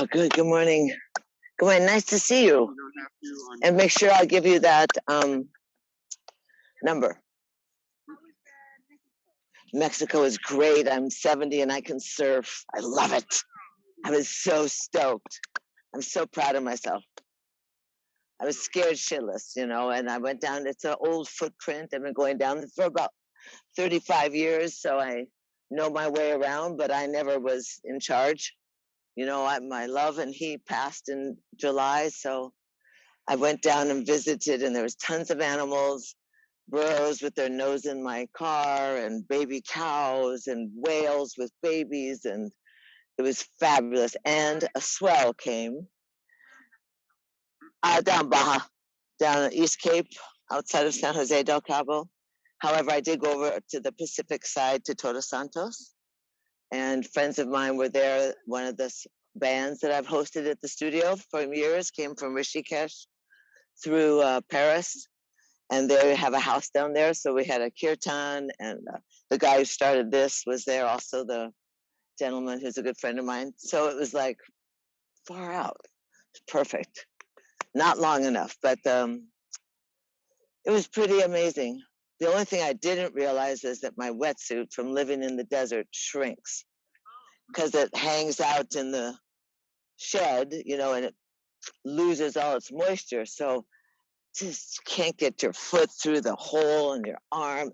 Oh, good. Good morning. Good morning. Nice to see you. And make sure I'll give you that number. Mexico is great. I'm 70 and I can surf. I love it. I was so stoked. I'm so proud of myself. I was scared shitless, and I went down. It's an old footprint. I've been going down for about 35 years, so I know my way around, but I never was in charge. My love and he passed in July, so I went down and visited, and there was tons of animals, burros with their nose in my car, and baby cows and whales with babies, and it was fabulous. And a swell came down Baja, down East Cape, outside of San Jose del Cabo. However, I did go over to the Pacific side to Todos Santos, and friends of mine were there. One of the bands that I've hosted at the studio for years came from Rishikesh through Paris, and they have a house down there. So we had a kirtan, and the guy who started this was there, also the gentleman who's a good friend of mine. So it was like far out, perfect. Not long enough, but it was pretty amazing. The only thing I didn't realize is that my wetsuit from living in the desert shrinks because it hangs out in the shed, and it loses all its moisture. So just can't get your foot through the hole in your arm.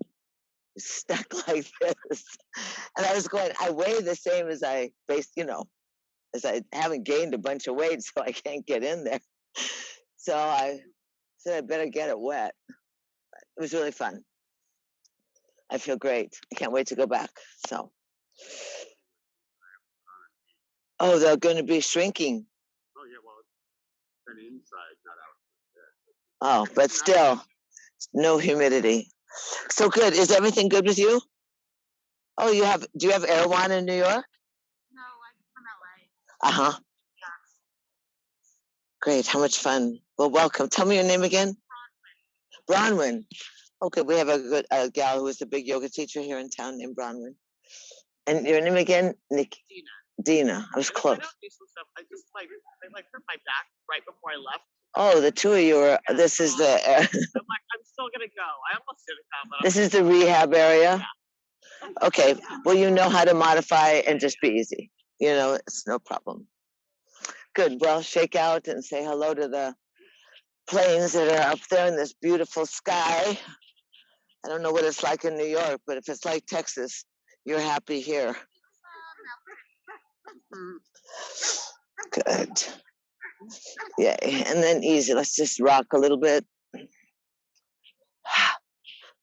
It's stuck like this. And I was going, I weigh the same as as I haven't gained a bunch of weight, so I can't get in there. So I said, I better get it wet. It was really fun. I feel great. I can't wait to go back. So, they're going to be shrinking. Oh, yeah, well, it's been inside, not out. Oh, but still, no humidity. So good. Is everything good with you? Oh, do you have Erewhon in New York? No, I'm from LA. Uh-huh. Yeah. Great. How much fun. Well, welcome. Tell me your name again. Bronwyn. Okay, we have a gal who is a big yoga teacher here in town named Bronwyn. And your name again? Nikki. Dina. I was close. I don't do some stuff. I just hurt my back right before I left. Oh, the two of you are. Yeah, this is the. I'm still gonna go. I almost didn't come. This is the rehab area. Yeah. Okay. Well, you know how to modify and just be easy. It's no problem. Good. Well, shake out and say hello to the planes that are up there in this beautiful sky. I don't know what it's like in New York, but if it's like Texas, you're happy here. Good. Yay. And then easy. Let's just rock a little bit.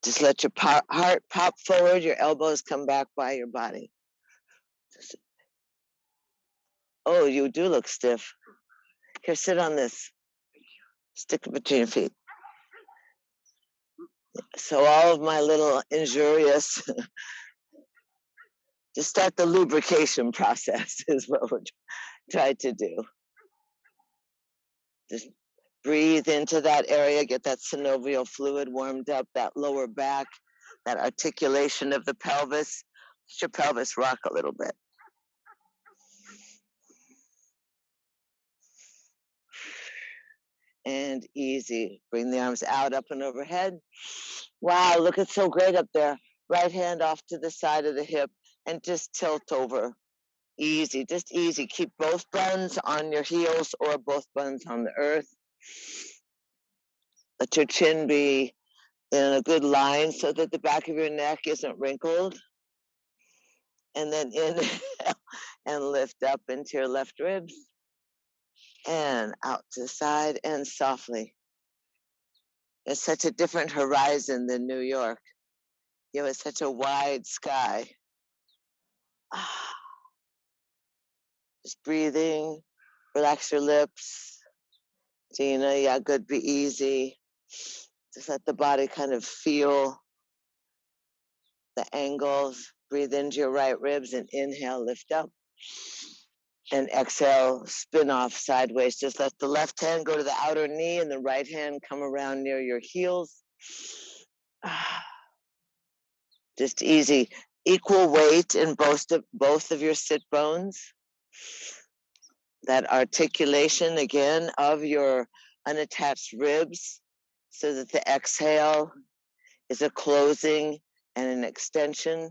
Just let your heart pop forward. Your elbows come back by your body. Oh, you do look stiff. Here, sit on this. Stick it between your feet. So all of my little injurious, just start the lubrication process is what we're trying to do. Just breathe into that area, get that synovial fluid warmed up, that lower back, that articulation of the pelvis. Let your pelvis rock a little bit. And easy. Bring the arms out, up and overhead. Wow, look, it's so great up there. Right hand off to the side of the hip and just tilt over. Easy, just easy. Keep both buns on your heels or both buns on the earth. Let your chin be in a good line so that the back of your neck isn't wrinkled. And then inhale and lift up into your left ribs. And out to the side and softly. It's such a different horizon than New York. It's such a wide sky. Just breathing, relax your lips. Gina, yeah, good, be easy. Just let the body kind of feel the angles. Breathe into your right ribs and inhale, lift up. And exhale, spin off sideways. Just let the left hand go to the outer knee and the right hand come around near your heels. Just easy. Equal weight in both of your sit bones. that articulation again of your unattached ribs so that the exhale is a closing and an extension.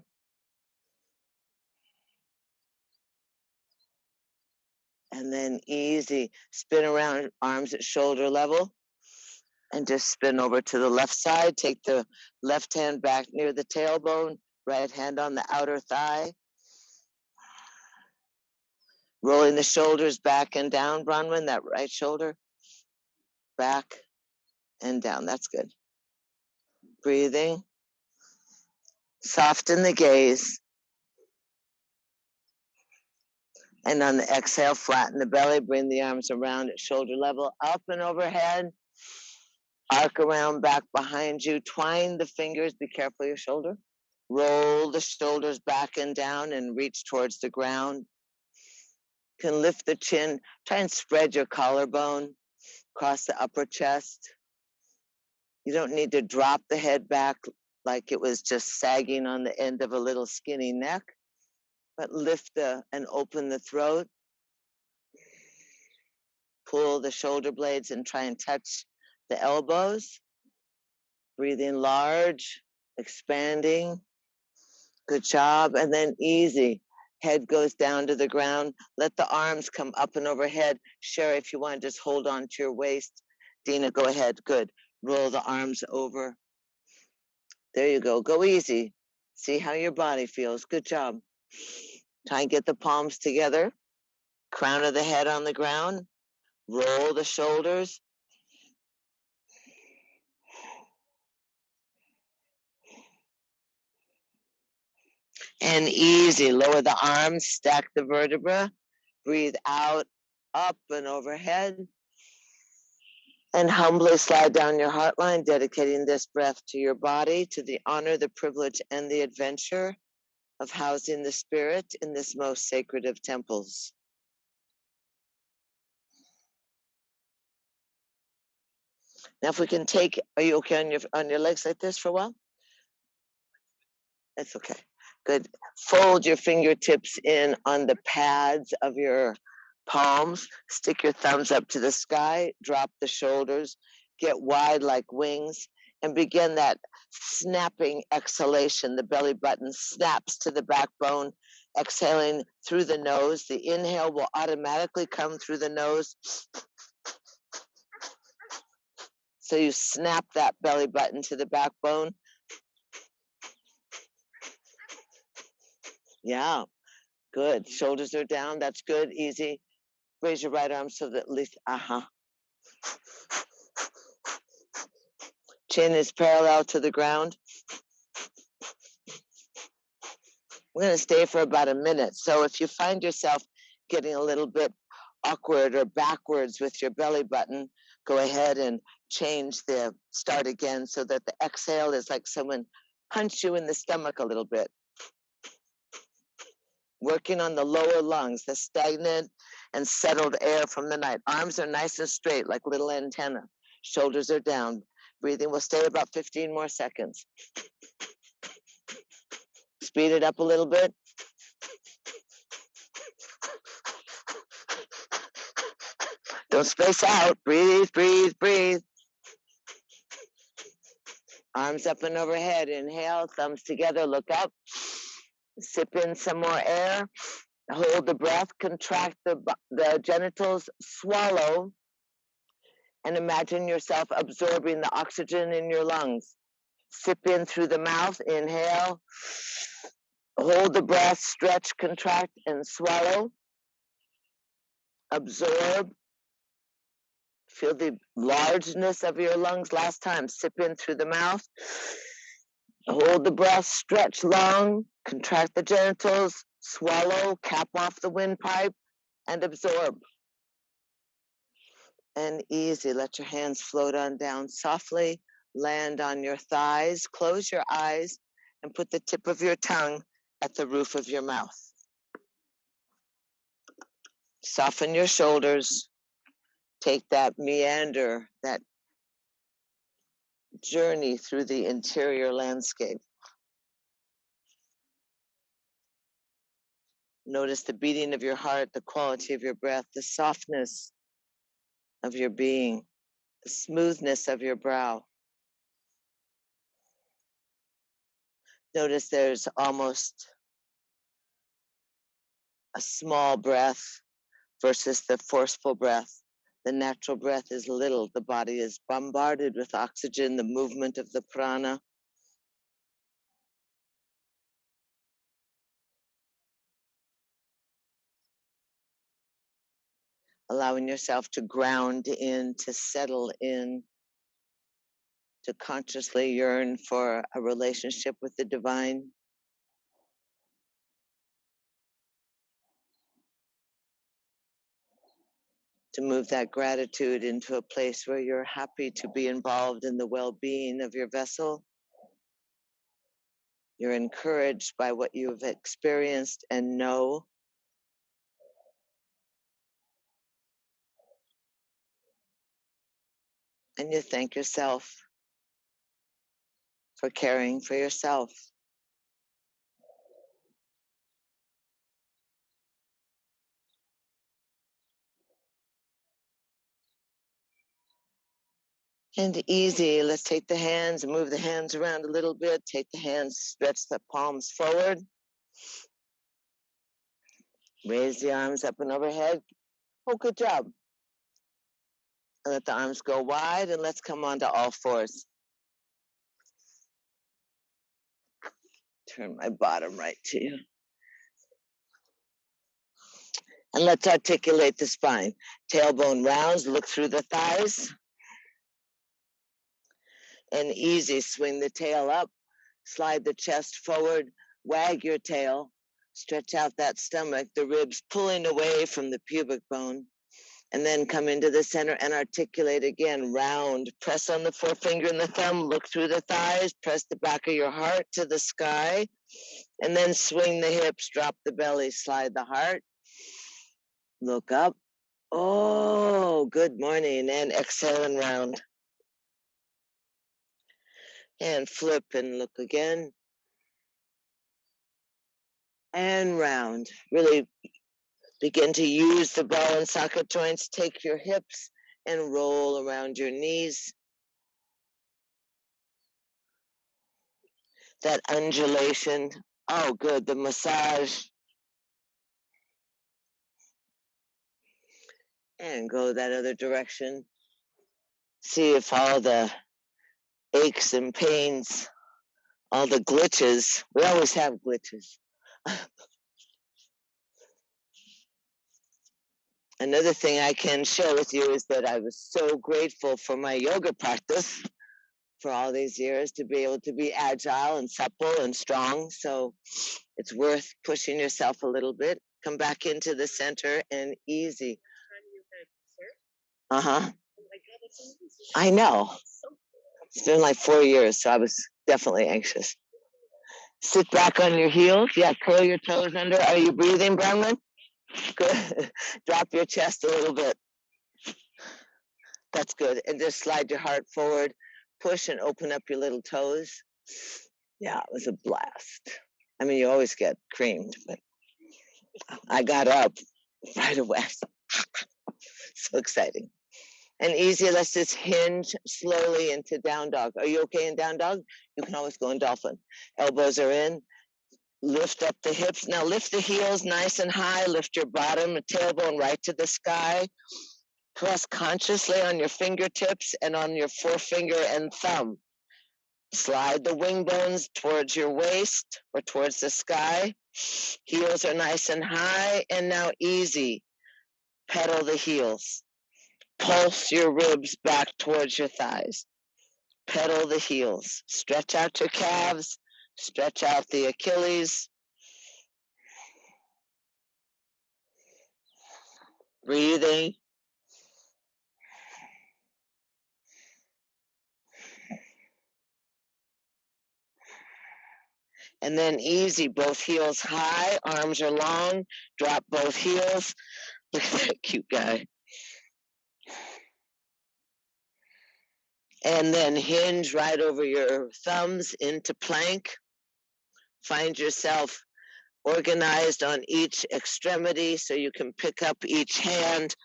And then easy, spin around, arms at shoulder level, and just spin over to the left side. Take the left hand back near the tailbone, right hand on the outer thigh. Rolling the shoulders back and down, Bronwyn, that right shoulder, back and down. That's good. Breathing. Soften the gaze. And on the exhale, flatten the belly, bring the arms around at shoulder level, up and overhead. Arc around back behind you. Twine the fingers. Be careful of your shoulder. Roll the shoulders back and down and reach towards the ground. You can lift the chin. Try and spread your collarbone across the upper chest. You don't need to drop the head back like it was just sagging on the end of a little skinny neck, but lift and open the throat. Pull the shoulder blades and try and touch the elbows. Breathing large, expanding. Good job. And then easy. Head goes down to the ground. Let the arms come up and overhead. Sherry, if you want, just hold on to your waist. Dina, go ahead. Good. Roll the arms over. There you go. Go easy. See how your body feels. Good job. Try and get the palms together. Crown of the head on the ground. Roll the shoulders. And easy. Lower the arms. Stack the vertebra. Breathe out, up and overhead. And humbly slide down your heart line, dedicating this breath to your body, to the honor, the privilege, and the adventure of housing the spirit in this most sacred of temples. Now, if we can take, are you okay on your legs like this for a while? That's okay. Good. Fold your fingertips in on the pads of your palms. Stick your thumbs up to the sky. Drop the shoulders. Get wide like wings. And begin that snapping exhalation. The belly button snaps to the backbone. Exhaling through the nose. The inhale will automatically come through the nose. So you snap that belly button to the backbone. Yeah, good. Shoulders are down. That's good. Easy. Raise your right arm so that at least, Chin is parallel to the ground. We're going to stay for about a minute. So if you find yourself getting a little bit awkward or backwards with your belly button, go ahead and start again so that the exhale is like someone punched you in the stomach a little bit. Working on the lower lungs, the stagnant and settled air from the night. Arms are nice and straight like little antenna. Shoulders are down. Breathing will stay about 15 more seconds. Speed it up a little bit. Don't space out. Breathe, breathe, breathe. Arms up and overhead. Inhale, thumbs together, look up. Sip in some more air. Hold the breath, contract the genitals, swallow, and imagine yourself absorbing the oxygen in your lungs. Sip in through the mouth, inhale. Hold the breath, stretch, contract, and swallow. Absorb. Feel the largeness of your lungs. Last time, sip in through the mouth. Hold the breath, stretch long, contract the genitals, swallow, cap off the windpipe, and absorb. And easy, let your hands float on down softly, land on your thighs, close your eyes, and put the tip of your tongue at the roof of your mouth. Soften your shoulders, take that meander, that journey through the interior landscape. Notice the beating of your heart, the quality of your breath, the softness of your being, the smoothness of your brow. Notice there's almost a small breath versus the forceful breath. The natural breath is little. The body is bombarded with oxygen, the movement of the prana. Allowing yourself to ground in, to settle in, to consciously yearn for a relationship with the divine. To move that gratitude into a place where you're happy to be involved in the well-being of your vessel. You're encouraged by what you've experienced and know. And you thank yourself for caring for yourself. And easy, let's take the hands, move the hands around a little bit, take the hands, stretch the palms forward. Raise the arms up and overhead. Oh, good job. And let the arms go wide, and let's come on to all fours. Turn my bottom right to you. And let's articulate the spine. Tailbone rounds, look through the thighs. And easy, swing the tail up, slide the chest forward, wag your tail, stretch out that stomach, the ribs pulling away from the pubic bone. And then come into the center and articulate again, round. Press on the forefinger and the thumb, look through the thighs, press the back of your heart to the sky, and then swing the hips, drop the belly, slide the heart. Look up. Oh, good morning. And exhale and round. And flip and look again. And round. Really begin to use the ball and socket joints. Take your hips and roll around your knees. That undulation. Oh, good. The massage. And go that other direction. See if all the aches and pains, all the glitches, we always have glitches. Another thing I can share with you is that I was so grateful for my yoga practice for all these years to be able to be agile and supple and strong. So it's worth pushing yourself a little bit. Come back into the center and easy. Uh-huh. I know. It's been like 4 years, so I was definitely anxious. Sit back on your heels. Yeah, curl your toes under. Are you breathing, Bronwyn? Good. Drop your chest a little bit. That's good. And just slide your heart forward. Push and open up your little toes. Yeah, it was a blast. I mean, you always get creamed, but I got up right away. So exciting. And easy, let's just hinge slowly into down dog. Are you okay in down dog? You can always go in dolphin. Elbows are in. Lift up the hips. Now lift the heels nice and high. Lift your bottom, tailbone right to the sky. Press consciously on your fingertips and on your forefinger and thumb. Slide the wing bones towards your waist or towards the sky. Heels are nice and high. And now easy. Pedal the heels. Pulse your ribs back towards your thighs. Pedal the heels. Stretch out your calves. Stretch out the Achilles. Breathing. And then easy, both heels high, arms are long, drop both heels. Look at that cute guy. And then hinge right over your thumbs into plank. Find yourself organized on each extremity so you can pick up each hand,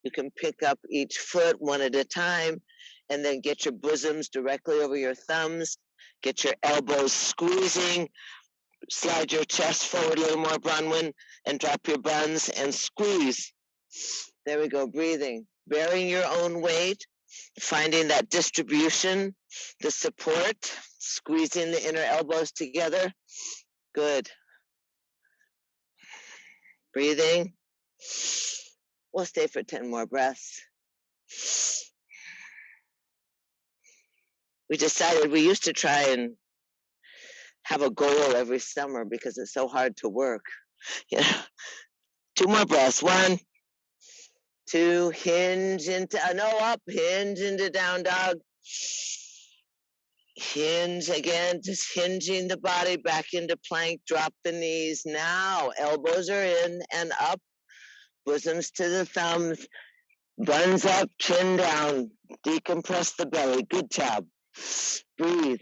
you can pick up each foot one at a time, and then get your bosoms directly over your thumbs, get your elbows squeezing, slide your chest forward a little more, Bronwyn, and drop your buns and squeeze. There we go, breathing, bearing your own weight, finding that distribution, the support, squeezing the inner elbows together. Good. Breathing. We'll stay for 10 more breaths. We decided we used to try and have a goal every summer because it's so hard to work. You know, 2 more breaths. 1, 2, hinge into, no, up, hinge into down dog. Hinge again, just hinging the body back into plank, drop the knees. Now, elbows are in and up, bosoms to the thumbs, buns up, chin down, decompress the belly. Good job. Breathe.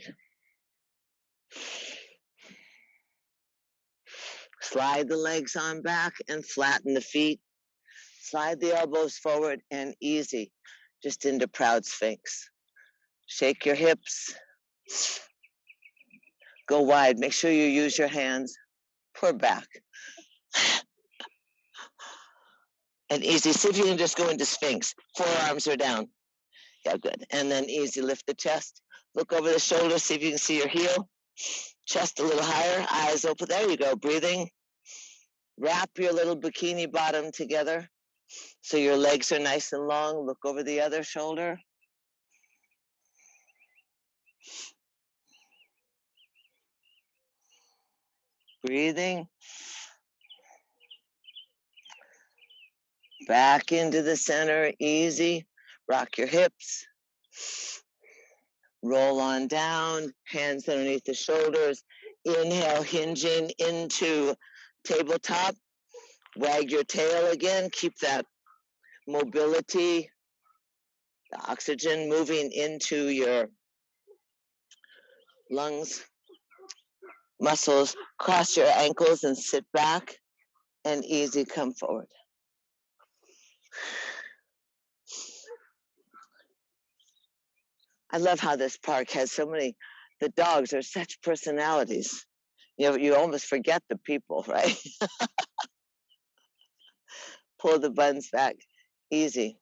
Slide the legs on back and flatten the feet. Slide the elbows forward and easy, just into proud sphinx. Shake your hips. Go wide. Make sure you use your hands. Pour back. And easy. See if you can just go into sphinx. Forearms are down. Yeah, good. And then easy. Lift the chest. Look over the shoulder. See if you can see your heel. Chest a little higher. Eyes open. There you go. Breathing. Wrap your little bikini bottom together so your legs are nice and long. Look over the other shoulder. Breathing. Back into the center, easy. Rock your hips. Roll on down, hands underneath the shoulders. Inhale, hinging into tabletop. Wag your tail again. Keep that mobility, the oxygen moving into your lungs, muscles. Cross your ankles and sit back and easy, come forward. I love how this park has so many, the dogs are such personalities. You almost forget the people, right? Pull the buns back, easy.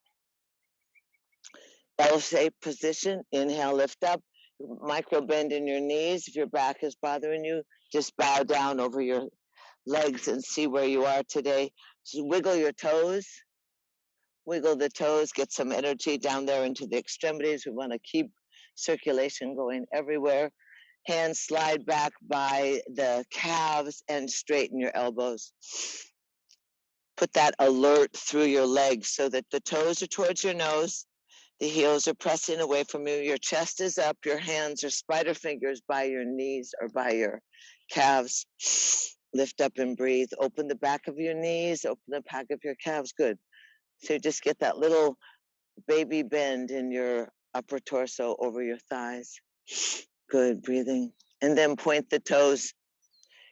L-shaped position, inhale, lift up, micro bend in your knees. If your back is bothering you, just bow down over your legs and see where you are today. Just wiggle your toes. Wiggle the toes, get some energy down there into the extremities. We want to keep circulation going everywhere. Hands slide back by the calves and straighten your elbows. Put that alert through your legs so that the toes are towards your nose, the heels are pressing away from you, your chest is up, your hands are spider fingers by your knees or by your calves. Lift up and breathe. Open the back of your knees, open the back of your calves. Good. So just get that little baby bend in your upper torso over your thighs. Good, breathing. And then point the toes.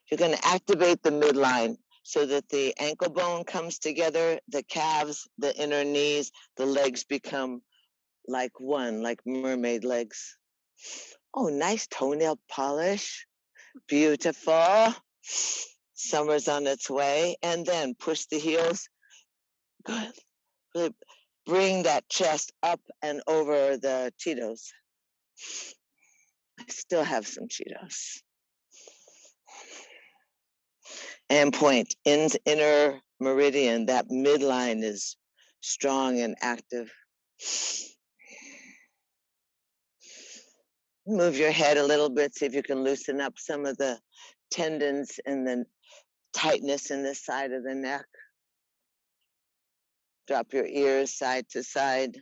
You're going to activate the midline so that the ankle bone comes together, the calves, the inner knees, the legs become like one, like mermaid legs. Oh, nice toenail polish. Beautiful. Summer's on its way. And then push the heels. Good. Really bring that chest up and over the Cheetos. I still have some Cheetos. And point in inner meridian. That midline is strong and active. Move your head a little bit, see if you can loosen up some of the tendons and the tightness in this side of the neck. Drop your ears side to side.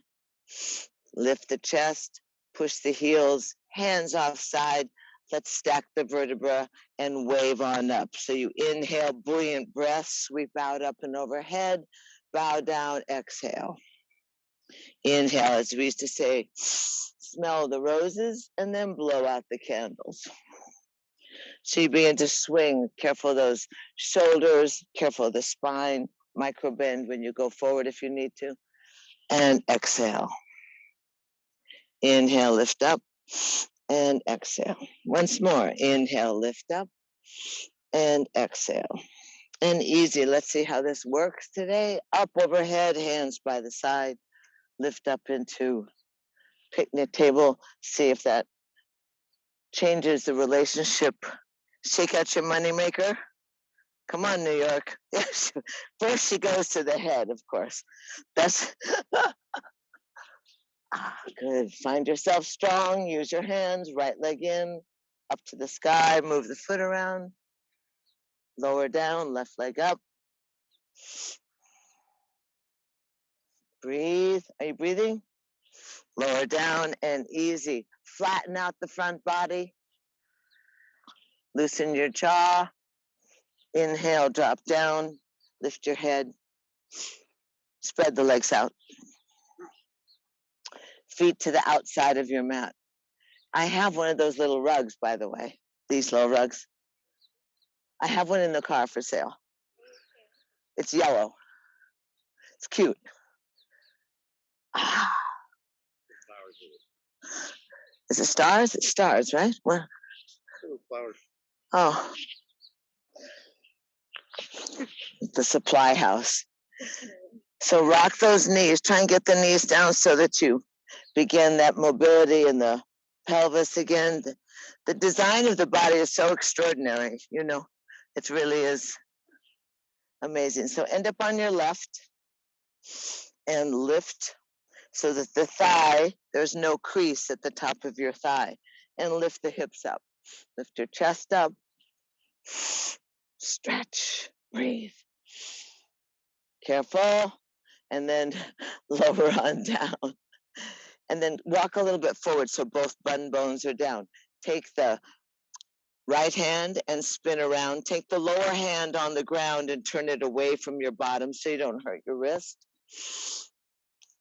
Lift the chest, push the heels, hands off side. Let's stack the vertebra and wave on up. So you inhale, buoyant breath, sweep out up and overhead, bow down, exhale. Inhale, as we used to say, smell the roses and then blow out the candles. So you begin to swing. Careful of those shoulders, careful of the spine, micro bend when you go forward if you need to. And exhale. Inhale, lift up, and exhale. Once more, inhale, lift up, and exhale. And easy, let's see how this works today. Up overhead, hands by the side, lift up into picnic table. See if that changes the relationship. Shake out your moneymaker. Come on, New York. First she goes to the head, of course. That's good. Find yourself strong. Use your hands. Right leg in, up to the sky. Move the foot around. Lower down, left leg up. Breathe. Are you breathing? Lower down and easy. Flatten out the front body. Loosen your jaw. Inhale, drop down. Lift your head. Spread the legs out. Feet to the outside of your mat. I have one of those little rugs, by the way. These little rugs. I have one in the car for sale. It's yellow. It's cute. Is it stars? It's stars, right? What? Flowers. Oh. The supply house. So rock those knees. Try and get the knees down so that you begin that mobility in the pelvis again. The design of the body is so extraordinary. You know, it really is amazing. So end up on your left and lift so that the thigh, there's no crease at the top of your thigh, and lift the hips up. Lift your chest up. Stretch. Breathe. Careful. And then lower on down. And then walk a little bit forward so both bun bones are down. Take the right hand and spin around. Take the lower hand on the ground and turn it away from your bottom so you don't hurt your wrist.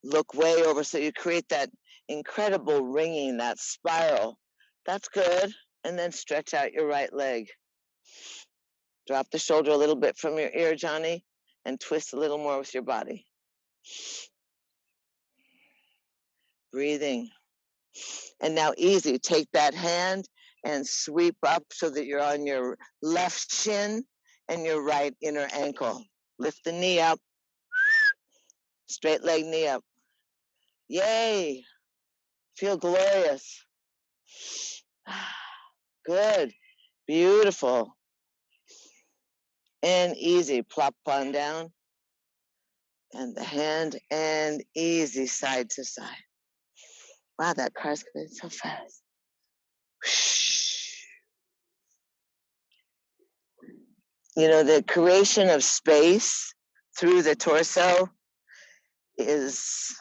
Look way over so you create that incredible ringing, that spiral. That's good. And then stretch out your right leg. Drop the shoulder a little bit from your ear, Johnny, and twist a little more with your body. Breathing. And now easy, take that hand and sweep up so that you're on your left shin and your right inner ankle. Lift the knee up. Straight leg, knee up. Yay. Feel glorious. Good. Beautiful. And easy. Plop on down. And the hand and easy side to side. Wow, that car's going so fast. You know, the creation of space through the torso is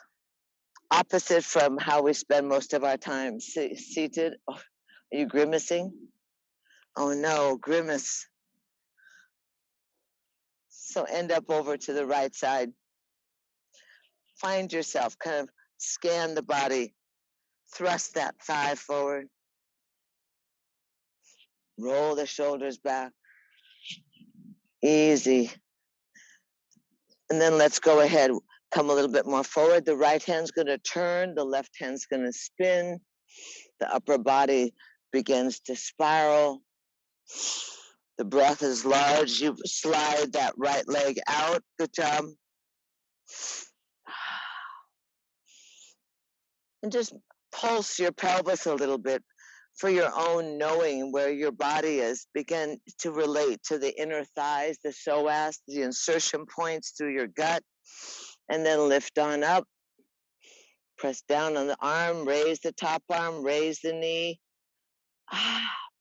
opposite from how we spend most of our time seated. Oh, are you grimacing? Oh no, grimace. So end up over to the right side. Find yourself, kind of scan the body, thrust that thigh forward, roll the shoulders back, easy. And then let's go ahead, come a little bit more forward. The right hand's gonna turn, the left hand's gonna spin. The upper body begins to spiral. The breath is large. You slide that right leg out. Good job. And just pulse your pelvis a little bit for your own knowing where your body is. Begin to relate to the inner thighs, the psoas, the insertion points through your gut, and then lift on up. Press down on the arm, raise the top arm, raise the knee.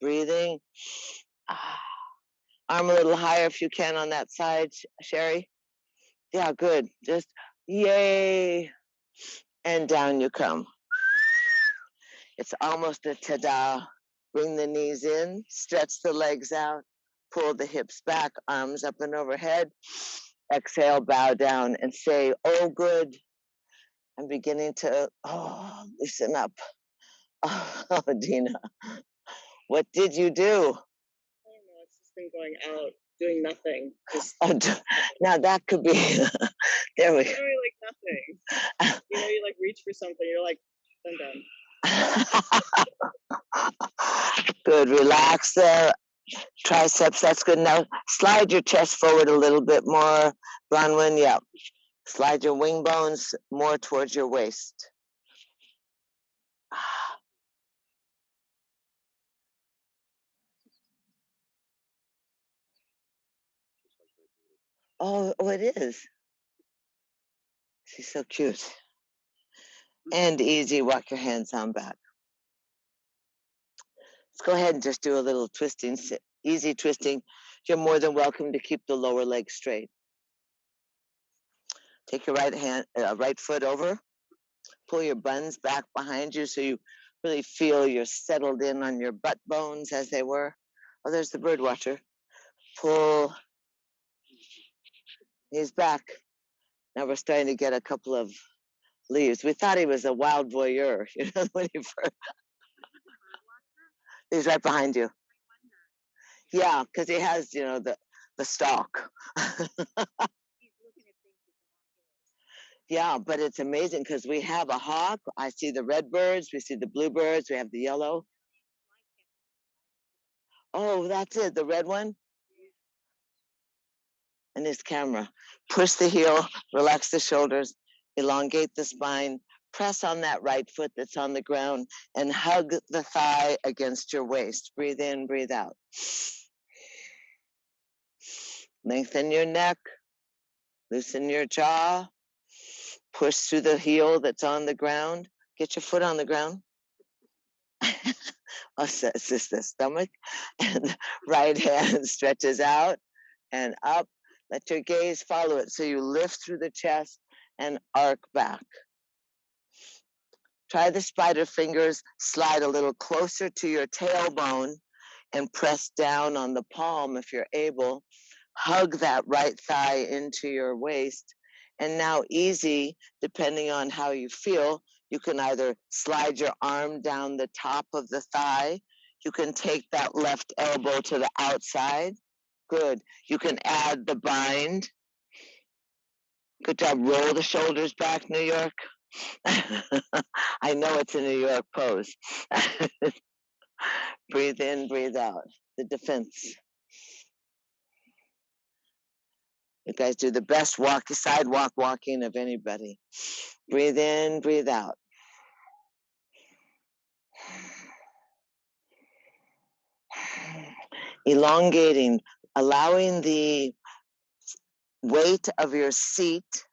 Breathing. Arm a little higher if you can on that side, Sherry. Yeah, good. Just yay. And down you come. It's almost a ta-da. Bring the knees in, stretch the legs out, pull the hips back, arms up and overhead. Exhale, bow down and say, oh, good. I'm beginning to, loosen up. Oh, Dina, what did you do? been going out doing nothing. Just now that could be. There we go. literally like nothing. You know, you like reach for something, you're like, I'm done. Good. Relax the triceps. That's good. Now slide your chest forward a little bit more, Bronwyn. Yeah. Slide your wing bones more towards your waist. Oh, it is. She's so cute. And easy. Walk your hands on back. Let's go ahead and just do a little twisting, easy twisting. You're more than welcome to keep the lower leg straight. Take your right foot over. Pull your buns back behind you so you really feel you're settled in on your butt bones as they were. Oh, there's the bird watcher. Pull. He's back. Now we're starting to get a couple of leaves. We thought he was a wild voyeur, you know, when he first. He's right behind you. Yeah, because he has, you know, the stalk. Yeah, but it's amazing because we have a hawk. I see the red birds. We see the bluebirds. We have the yellow. Oh, that's it. The red one. And his camera. Push the heel, relax the shoulders, elongate the spine, press on that right foot that's on the ground, and hug the thigh against your waist. Breathe in, breathe out. Lengthen your neck, loosen your jaw, push through the heel that's on the ground. Get your foot on the ground. It's just the stomach. And right hand stretches out and up. Let your gaze follow it. So you lift through the chest and arc back. Try the spider fingers, slide a little closer to your tailbone and press down on the palm if you're able. Hug that right thigh into your waist. And now easy, depending on how you feel, you can either slide your arm down the top of the thigh. You can take that left elbow to the outside. Good. You can add the bind. Good job. Roll the shoulders back, New York. I know it's a New York pose. Breathe in, breathe out. The defense. You guys do the best sidewalk walking of anybody. Breathe in, breathe out. Elongating, allowing the weight of your seat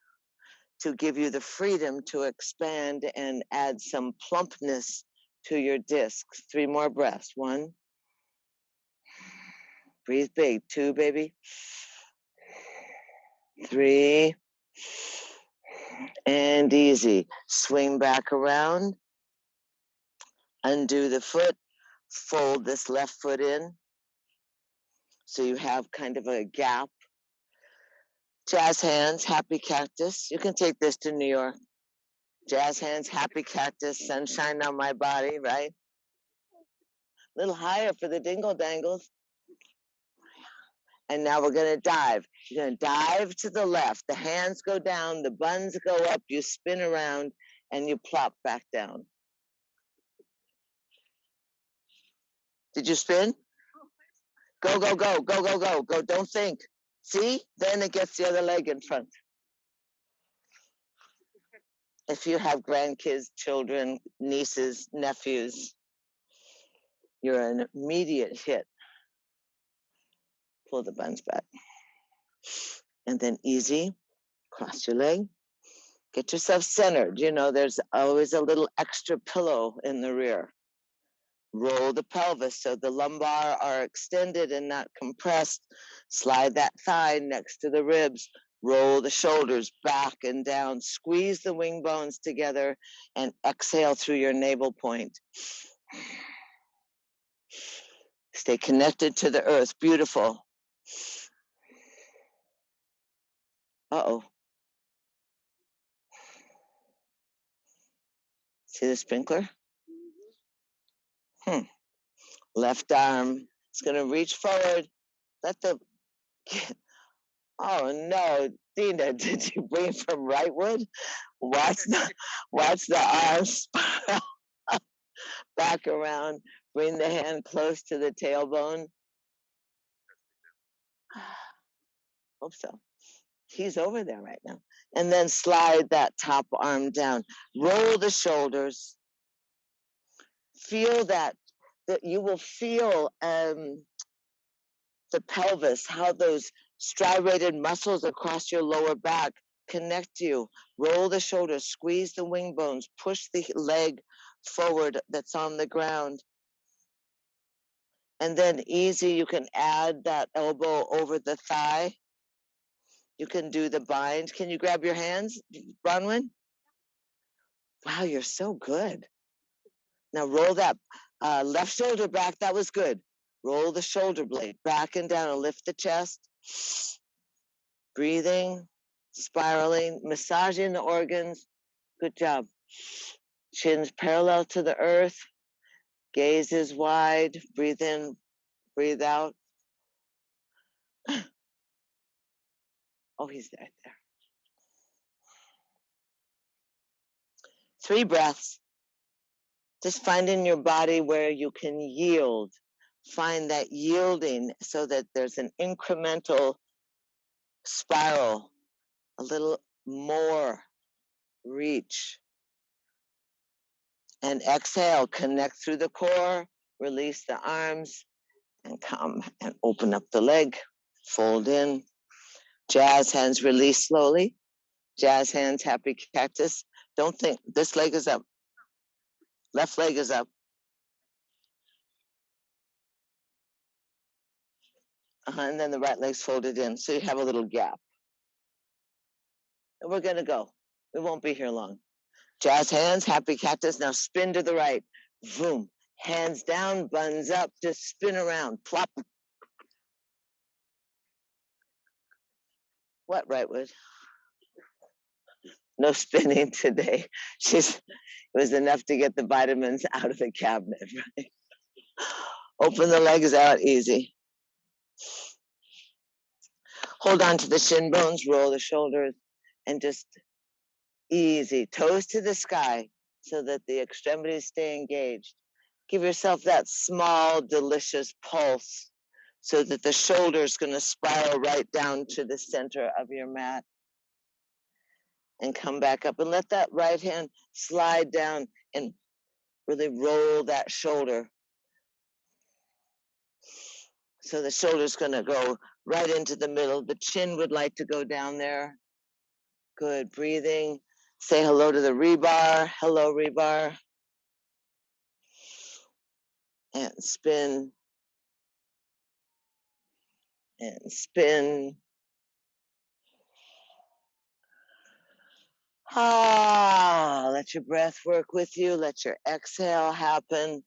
to give you the freedom to expand and add some plumpness to your discs. 3 more breaths. 1. Breathe big. 2, baby. 3. And easy. Swing back around. Undo the foot. Fold this left foot in. So you have kind of a gap. Jazz hands, happy cactus. You can take this to New York. Jazz hands, happy cactus, sunshine on my body, right? A little higher for the dingle dangles. And now we're going to dive. You're going to dive to the left. The hands go down, the buns go up, you spin around, and you plop back down. Did you spin? Go, go, go, go, go, go, go. Don't think. See? Then it gets the other leg in front. If you have grandkids, children, nieces, nephews, you're an immediate hit. Pull the buns back. And then easy, cross your leg. Get yourself centered. You know, there's always a little extra pillow in the rear. Roll the pelvis so the lumbar are extended and not compressed. Slide that thigh next to the ribs. Roll the shoulders back and down. Squeeze the wing bones together and exhale through your navel point. Stay connected to the earth. Beautiful. Uh-oh. See the sprinkler? Left arm. It's going to reach forward. Let the, oh no, Dina, did you bring from Wrightwood? Watch the arms spiral back around. Bring the hand close to the tailbone. Hope so. He's over there right now. And then slide that top arm down. Roll the shoulders. Feel that you will feel the pelvis, how those striated muscles across your lower back connect you. Roll the shoulders, squeeze the wing bones, push the leg forward that's on the ground. And then easy, you can add that elbow over the thigh. You can do the bind. Can you grab your hands, Bronwyn? Wow, you're so good. Now roll that left shoulder back. That was good. Roll the shoulder blade back and down and lift the chest. Breathing, spiraling, massaging the organs. Good job. Chin's parallel to the earth. Gaze is wide. Breathe in, breathe out. Oh, he's right there. 3 breaths. Just find in your body where you can yield. Find that yielding so that there's an incremental spiral, a little more reach. And exhale, connect through the core, release the arms, and come and open up the leg, fold in. Jazz hands, release slowly. Jazz hands, happy cactus. Don't think, this leg is up. Left leg is up. And then the right leg's folded in, so you have a little gap. And we're gonna go. We won't be here long. Jazz hands, happy cactus. Now spin to the right. Boom. Hands down, buns up, just spin around. Plop. What, Rightwood? No spinning today. It was enough to get the vitamins out of the cabinet, right? Open the legs out easy. Hold on to the shin bones, roll the shoulders, and just easy. Toes to the sky so that the extremities stay engaged. Give yourself that small, delicious pulse so that the shoulder's going to spiral right down to the center of your mat. And come back up and let that right hand slide down and really roll that shoulder. So the shoulder's going to go right into the middle. The chin would like to go down there. Good. Breathing. Say hello to the rebar. Hello, rebar. And spin. And spin. Let your breath work with you. Let your exhale happen.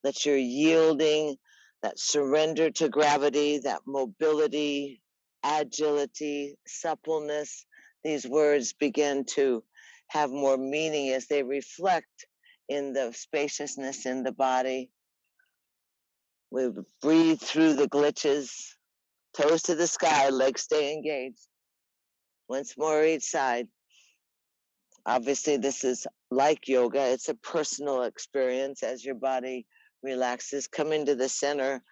Let your yielding, that surrender to gravity, that mobility, agility, suppleness, these words begin to have more meaning as they reflect in the spaciousness in the body. We breathe through the glitches, toes to the sky, legs stay engaged. Once more each side. Obviously, this is like yoga. It's a personal experience as your body relaxes. Come into the center,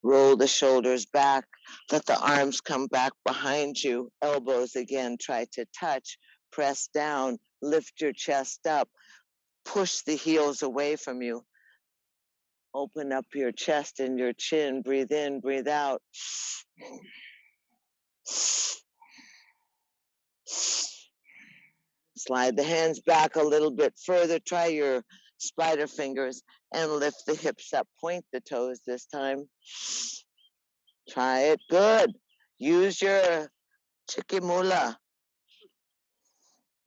roll the shoulders back, let the arms come back behind you. Elbows again, try to touch, press down, lift your chest up, push the heels away from you. Open up your chest and your chin, breathe in, breathe out. Slide the hands back a little bit further. Try your spider fingers and lift the hips up. Point the toes this time. Try it. Good. Use your chikimula.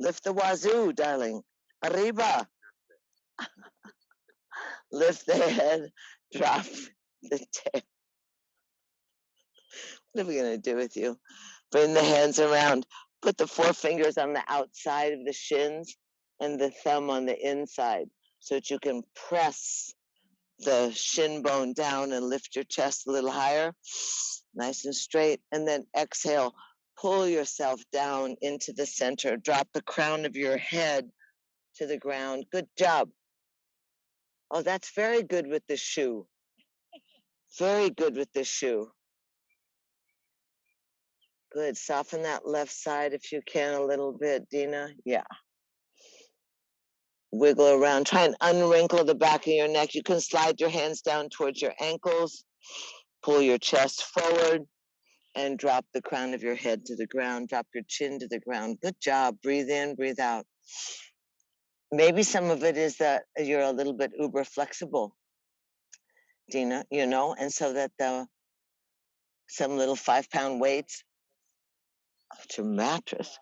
Lift the wazoo, darling. Arriba. Lift the head. Drop the tail. What are we going to do with you? Bring the hands around. Put the 4 fingers on the outside of the shins and the thumb on the inside so that you can press the shin bone down and lift your chest a little higher, nice and straight. And then exhale, pull yourself down into the center. Drop the crown of your head to the ground. Good job. Oh, that's very good with the shoe. Very good with the shoe. Good. Soften that left side if you can a little bit, Dina. Yeah. Wiggle around. Try and unwrinkle the back of your neck. You can slide your hands down towards your ankles. Pull your chest forward and drop the crown of your head to the ground. Drop your chin to the ground. Good job. Breathe in, breathe out. Maybe some of it is that you're a little bit uber flexible, Dina, you know, and so that some little 5-pound weights off your mattress.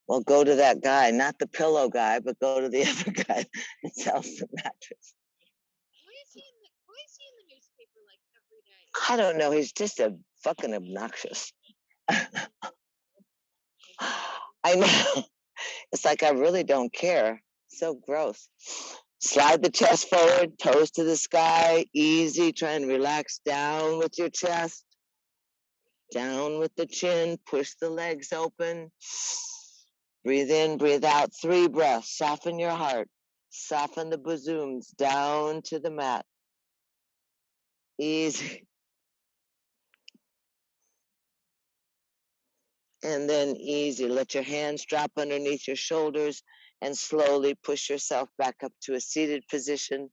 Well, go to that guy, not the pillow guy, but go to the other guy that sells the mattress. Why is he in the newspaper like every day? I don't know. He's just a fucking obnoxious. I know. It's like I really don't care. So gross. Slide the chest forward, toes to the sky, easy. Try and relax down with your chest. Down with the chin, push the legs open. Breathe in, breathe out. 3 breaths. Soften your heart. Soften the bosoms down to the mat. Easy. And then easy. Let your hands drop underneath your shoulders and slowly push yourself back up to a seated position.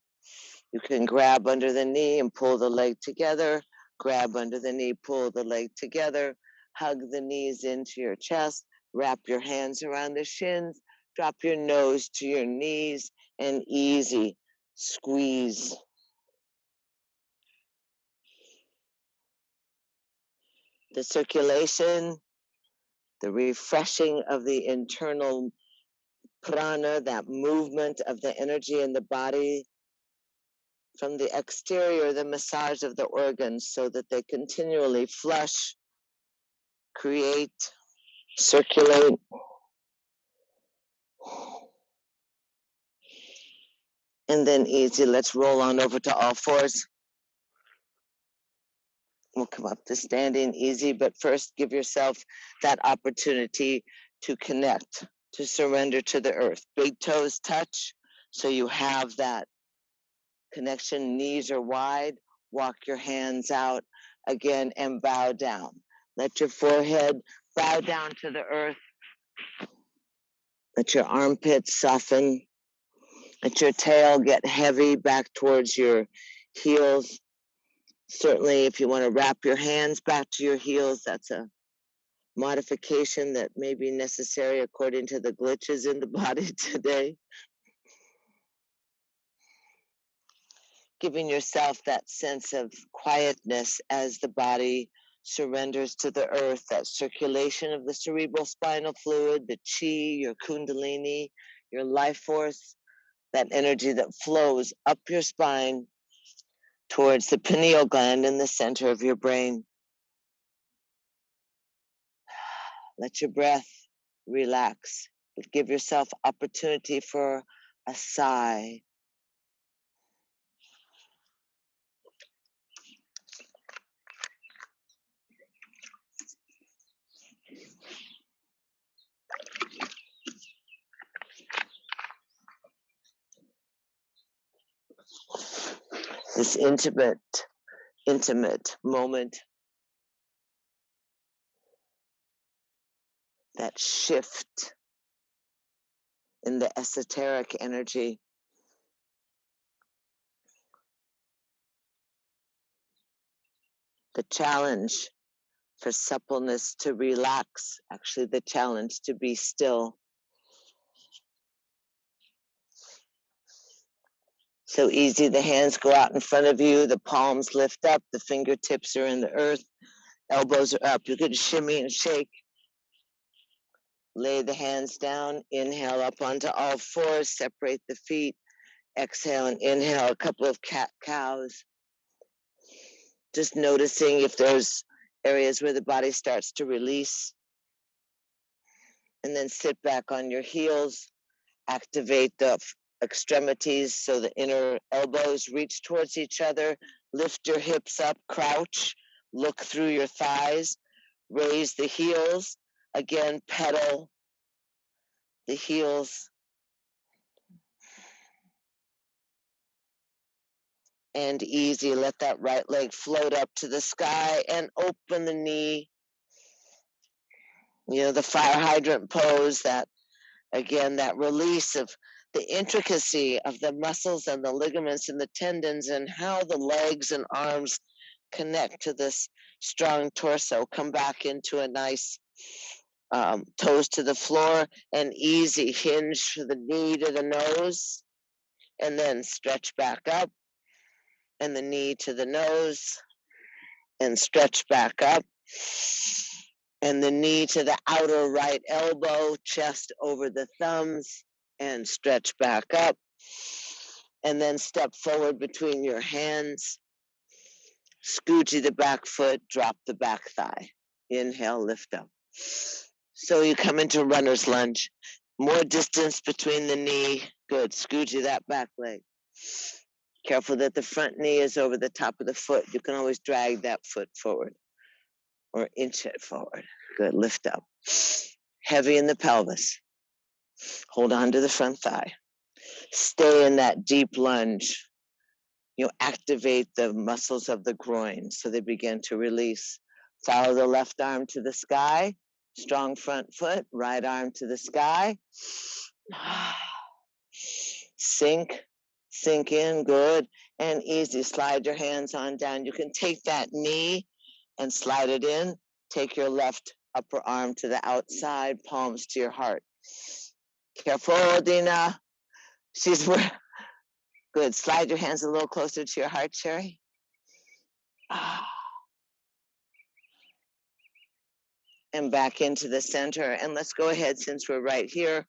You can grab under the knee and pull the leg together. Grab under the knee, pull the leg together. Hug the knees into your chest. Wrap your hands around the shins. Drop your nose to your knees and easy. Squeeze. The circulation, the refreshing of the internal prana, that movement of the energy in the body. From the exterior, the massage of the organs so that they continually flush, create, circulate. And then easy, let's roll on over to all fours. We'll come up to standing easy, but first give yourself that opportunity to connect, to surrender to the earth. Big toes touch, so you have that connection. Knees are wide. Walk your hands out again and bow down. Let your forehead bow down to the earth. Let your armpits soften. Let your tail get heavy back towards your heels. Certainly, if you want to wrap your hands back to your heels, that's a modification that may be necessary according to the glitches in the body today. Giving yourself that sense of quietness as the body surrenders to the earth, that circulation of the cerebral spinal fluid, the chi, your kundalini, your life force, that energy that flows up your spine towards the pineal gland in the center of your brain. Let your breath relax. Give yourself opportunity for a sigh. This intimate moment, that shift in the esoteric energy. The challenge for suppleness to relax, actually the challenge to be still. So easy, the hands go out in front of you, the palms lift up, the fingertips are in the earth, elbows are up. You could shimmy and shake. Lay the hands down, inhale up onto all fours, separate the feet, exhale and inhale a couple of cat-cows. Just noticing if there's areas where the body starts to release. And then sit back on your heels, activate the extremities so the inner elbows reach towards each other. Lift your hips up, crouch, look through your thighs, raise the heels. Again, pedal the heels. And easy, let that right leg float up to the sky and open the knee. You know, the fire hydrant pose, that again, that release of the intricacy of the muscles and the ligaments and the tendons and how the legs and arms connect to this strong torso. Come back into a nice toes to the floor and easy hinge the knee to the nose, and then stretch back up and the knee to the nose and stretch back up, and the knee to the outer right elbow, chest over the thumbs, and stretch back up, and then step forward between your hands, scoochie the back foot, drop the back thigh. Inhale, lift up. So you come into runner's lunge. More distance between the knee. Good. Scoochie that back leg. Careful that the front knee is over the top of the foot. You can always drag that foot forward or inch it forward. Good. Lift up. Heavy in the pelvis. Hold on to the front thigh. Stay in that deep lunge. You activate the muscles of the groin so they begin to release. Follow the left arm to the sky. Strong front foot. Right arm to the sky. Sink in. Good. And easy. Slide your hands on down. You can take that knee and slide it in. Take your left upper arm to the outside, palms to your heart. Careful, Dina. She's good. Slide your hands a little closer to your heart, Sherry. And back into the center. And let's go ahead, since we're right here,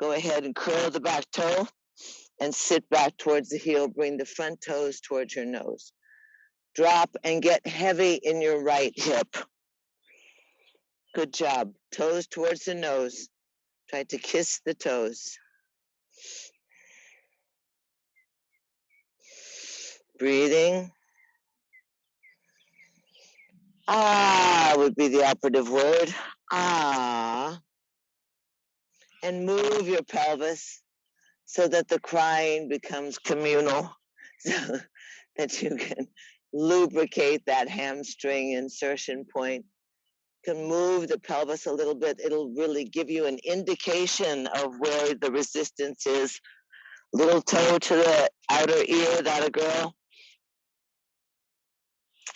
go ahead and curl the back toe and sit back towards the heel. Bring the front toes towards your nose. Drop and get heavy in your right hip. Good job. Toes towards the nose. Try to kiss the toes. Breathing. Would be the operative word. And move your pelvis so that the crying becomes communal, so that you can lubricate that hamstring insertion point. You can move the pelvis a little bit. It'll really give you an indication of where the resistance is. Little toe to the outer ear, that a girl.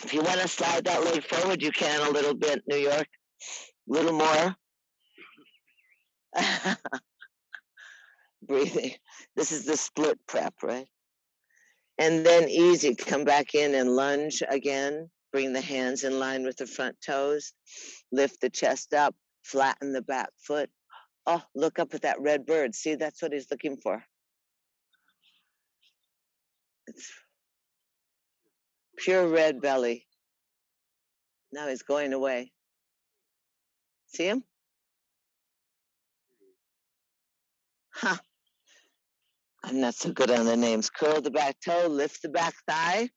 If you want to slide that leg forward, you can a little bit, New York. A little more. Breathing. This is the split prep, right? And then easy, come back in and lunge again. Bring the hands in line with the front toes. Lift the chest up, flatten the back foot. Oh, look up at that red bird. See, that's what he's looking for. It's pure red belly. Now he's going away. See him? Huh. I'm not so good on the names. Curl the back toe, lift the back thigh.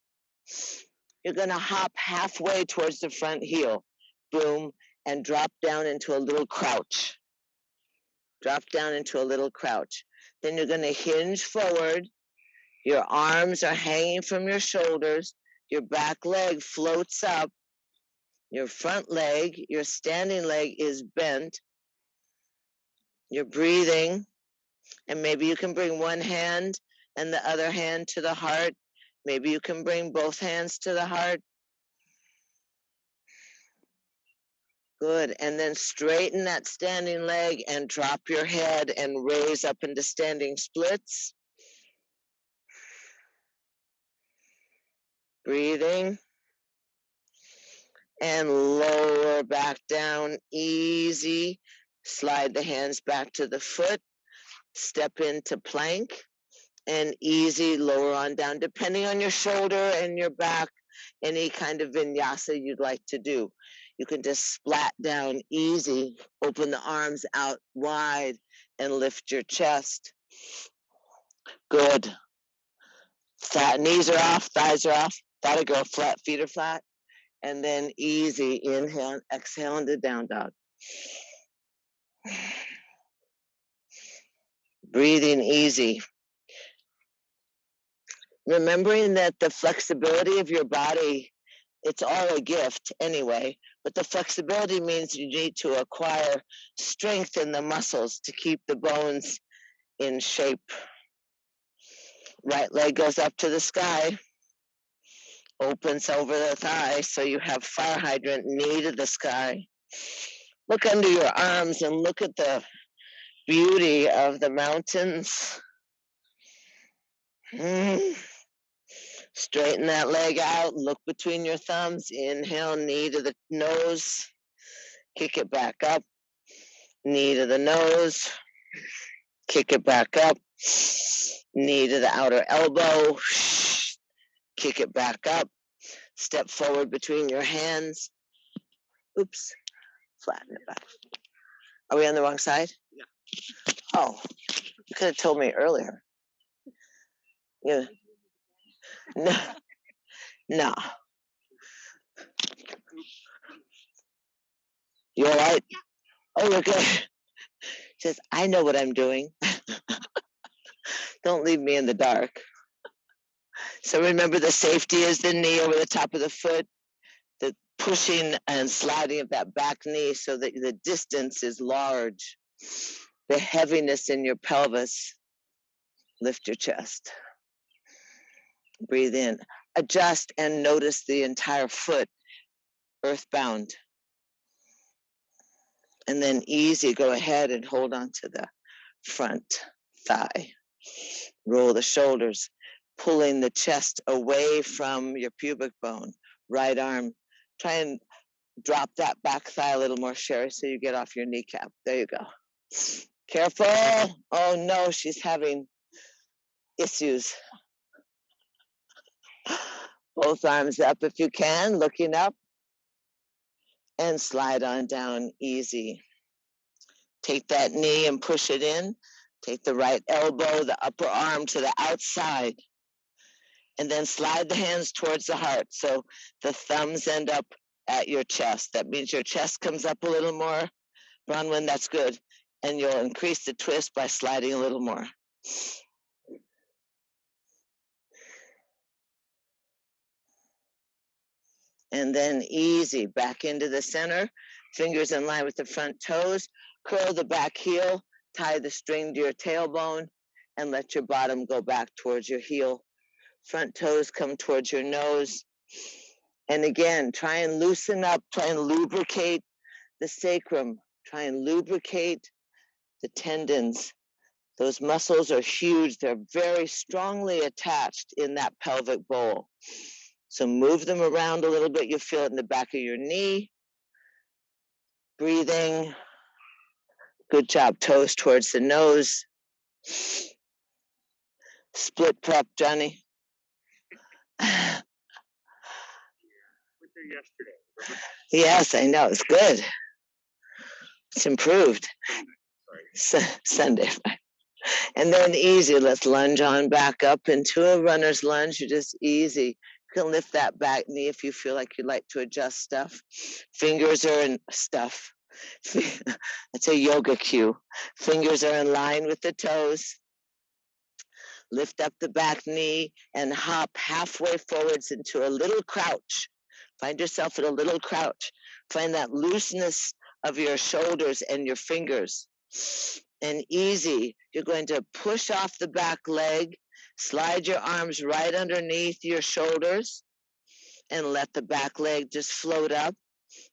You're going to hop halfway towards the front heel. Boom, and drop down into a little crouch. Drop down into a little crouch. Then you're going to hinge forward. Your arms are hanging from your shoulders. Your back leg floats up. Your front leg, your standing leg is bent. You're breathing. And maybe you can bring one hand and the other hand to the heart. Maybe you can bring both hands to the heart. Good. And then straighten that standing leg and drop your head and raise up into standing splits. Breathing. And lower back down, easy. Slide the hands back to the foot. Step into plank. And easy, lower on down, depending on your shoulder and your back, any kind of vinyasa you'd like to do. You can just splat down easy, open the arms out wide and lift your chest. Good. Knees are off, thighs are off. That a girl, flat, feet are flat. And then easy, inhale, exhale into down dog. Breathing easy. Remembering that the flexibility of your body, it's all a gift anyway, but the flexibility means you need to acquire strength in the muscles to keep the bones in shape. Right leg goes up to the sky, opens over the thigh, so you have fire hydrant, knee to the sky. Look under your arms and look at the beauty of the mountains. Straighten that leg out, look between your thumbs, inhale, knee to the nose, kick it back up, knee to the nose, kick it back up, knee to the outer elbow, kick it back up, step forward between your hands. Oops, flatten it back. Are we on the wrong side? Yeah. Oh, you could have told me earlier. Yeah. No. No. You all right? Oh, you're good. She says, I know what I'm doing. Don't leave me in the dark. So remember, the safety is the knee over the top of the foot, the pushing and sliding of that back knee so that the distance is large. The heaviness in your pelvis. Lift your chest. Breathe in. Adjust and notice the entire foot, earthbound. And then easy, go ahead and hold on to the front thigh. Roll the shoulders, pulling the chest away from your pubic bone. Right arm. Try and drop that back thigh a little more, Sherry, so you get off your kneecap. There you go. Careful. Oh no, she's having issues. Both arms up if you can, looking up. And slide on down easy. Take that knee and push it in. Take the right elbow, the upper arm to the outside. And then slide the hands towards the heart. So the thumbs end up at your chest. That means your chest comes up a little more. Bronwyn, that's good. And you'll increase the twist by sliding a little more. And then easy, back into the center. Fingers in line with the front toes. Curl the back heel. Tie the string to your tailbone. And let your bottom go back towards your heel. Front toes come towards your nose. And again, try and loosen up. Try and lubricate the sacrum. Try and lubricate the tendons. Those muscles are huge. They're very strongly attached in that pelvic bowl. So move them around a little bit. You feel it in the back of your knee. Breathing. Good job. Toes towards the nose. Split prep, Johnny. Went there yesterday. Yes, I know. It's good. It's improved. Sunday. And then easy. Let's lunge on back up into a runner's lunge. You just easy. You can lift that back knee if you feel like you'd like to adjust stuff. Fingers are in stuff. That's a yoga cue. Fingers are in line with the toes. Lift up the back knee and hop halfway forwards into a little crouch. Find yourself in a little crouch. Find that looseness of your shoulders and your fingers. And easy, you're going to push off the back leg, slide your arms right underneath your shoulders, and let the back leg just float up,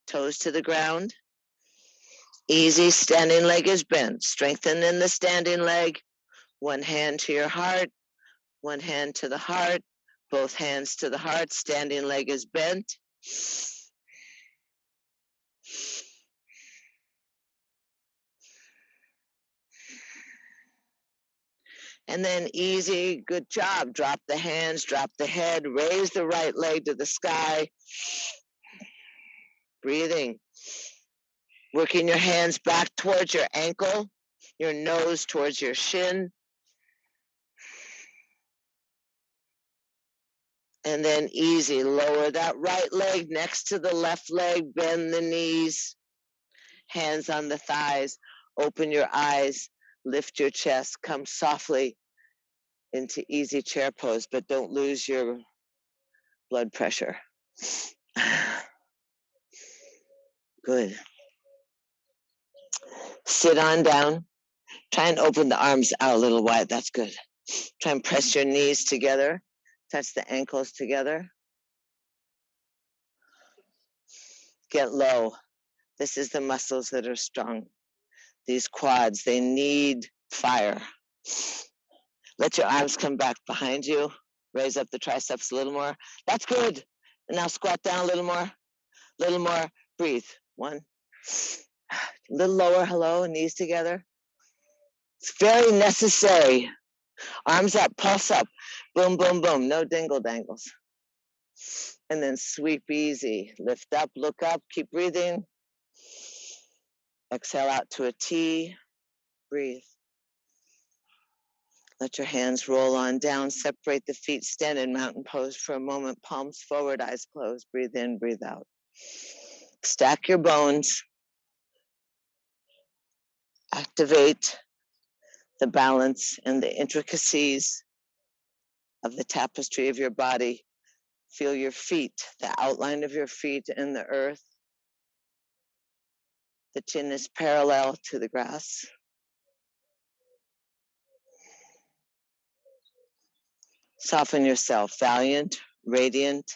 toes to the ground. Easy, standing leg is bent. Strengthen in the standing leg. One hand to your heart, one hand to the heart, both hands to the heart. Standing leg is bent. And then easy, good job. Drop the hands, drop the head, raise the right leg to the sky. Breathing. Working your hands back towards your ankle, your nose towards your shin. And then easy, lower that right leg next to the left leg, bend the knees, hands on the thighs, open your eyes, lift your chest, come softly into easy chair pose, but don't lose your blood pressure. Good. Sit on down. Try and open the arms out a little wide. That's good. Try and press your knees together. Touch the ankles together. Get low. This is the muscles that are strong. These quads, they need fire. Let your arms come back behind you. Raise up the triceps a little more. That's good. And now squat down a little more. Little more. Breathe. One. A little lower. Hello. Knees together. It's very necessary. Arms up. Pulse up. Boom, boom, boom. No dingle dangles. And then sweep easy. Lift up. Look up. Keep breathing. Exhale out to a T. Breathe. Let your hands roll on down. Separate the feet. Stand in mountain pose for a moment. Palms forward, eyes closed. Breathe in, breathe out. Stack your bones. Activate the balance and the intricacies of the tapestry of your body. Feel your feet, the outline of your feet in the earth. The chin is parallel to the grass. Soften yourself, valiant, radiant,